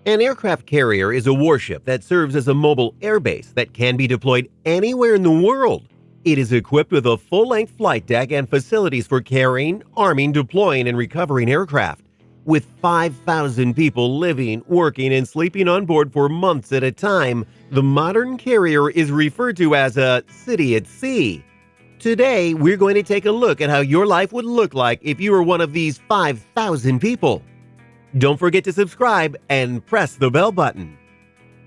An aircraft carrier is a warship that serves as a mobile airbase that can be deployed anywhere in the world. It is equipped with a full-length flight deck and facilities for carrying, arming, deploying, and recovering aircraft. With 5,000 people living, working, and sleeping on board for months at a time, the modern carrier is referred to as a city at sea. Today, we're going to take a look at how your life would look like if you were one of these 5,000 people. Don't forget to subscribe and press the bell button.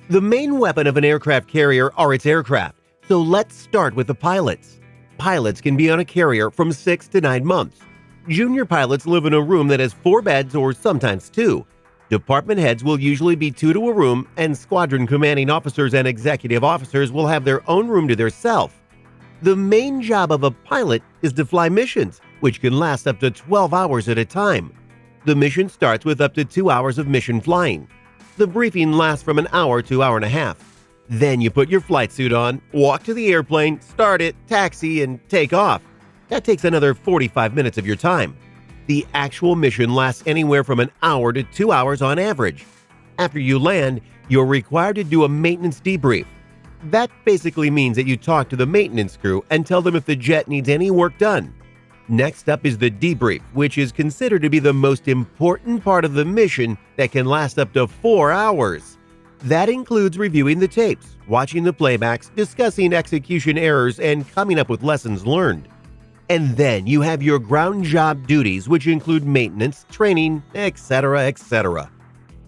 The main weapon of an aircraft carrier are its aircraft, so let's start with the pilots. Pilots can be on a carrier from 6 to 9 months. Junior pilots live in a room that has 4 beds or sometimes 2. Department heads will usually be 2 to a room, and squadron commanding officers and executive officers will have their own room to themselves. The main job of a pilot is to fly missions, which can last up to 12 hours at a time. The mission starts with up to 2 hours of mission flying. The briefing lasts from an hour to hour and a half. Then you put your flight suit on, walk to the airplane, start it, taxi, and take off. That takes another 45 minutes of your time. The actual mission lasts anywhere from an hour to 2 hours on average. After you land, you're required to do a maintenance debrief. That basically means that you talk to the maintenance crew and tell them if the jet needs any work done. Next up is the debrief, which is considered to be the most important part of the mission that can last up to 4 hours. That includes reviewing the tapes, watching the playbacks, discussing execution errors, and coming up with lessons learned. And then you have your ground job duties, which include maintenance, training, etc., etc.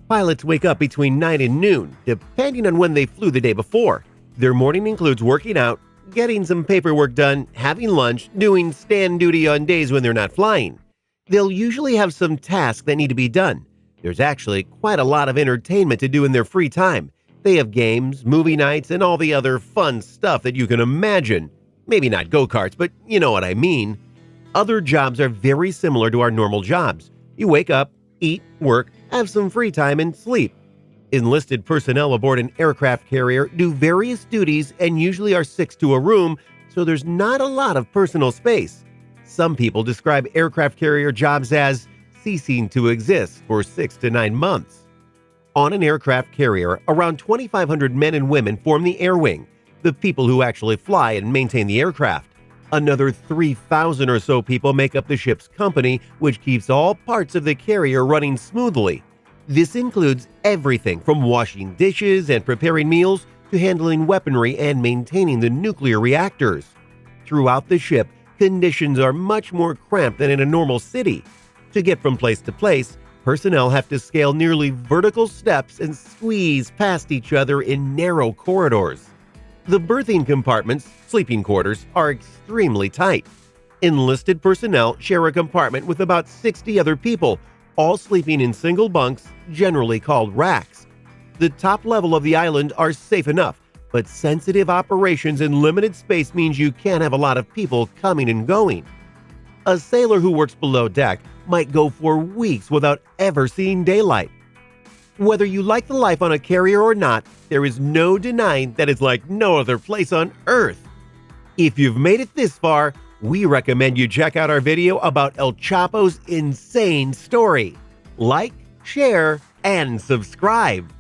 Pilots wake up between 9 and noon, depending on when they flew the day before. Their morning includes working out, getting some paperwork done, having lunch, doing stand duty on days when they're not flying. They'll usually have some tasks that need to be done. There's actually quite a lot of entertainment to do in their free time. They have games, movie nights, and all the other fun stuff that you can imagine. Maybe not go-karts, but you know what I mean. Other jobs are very similar to our normal jobs. You wake up, eat, work, have some free time, and sleep. Enlisted personnel aboard an aircraft carrier do various duties and usually are 6 to a room, so there's not a lot of personal space. Some people describe aircraft carrier jobs as ceasing to exist for 6 to 9 months. On an aircraft carrier, around 2,500 men and women form the air wing, the people who actually fly and maintain the aircraft. Another 3,000 or so people make up the ship's company, which keeps all parts of the carrier running smoothly. This includes everything from washing dishes and preparing meals to handling weaponry and maintaining the nuclear reactors. Throughout the ship, conditions are much more cramped than in a normal city. To get from place to place, personnel have to scale nearly vertical steps and squeeze past each other in narrow corridors. The berthing compartments, sleeping quarters, are extremely tight. Enlisted personnel share a compartment with about 60 other people, all sleeping in single bunks, generally called racks. The top level of the island are safe enough, but sensitive operations in limited space means you can't have a lot of people coming and going. A sailor who works below deck might go for weeks without ever seeing daylight. Whether you like the life on a carrier or not, there is no denying that it's like no other place on Earth. If you've made it this far, we recommend you check out our video about El Chapo's insane story. Like, share, and subscribe.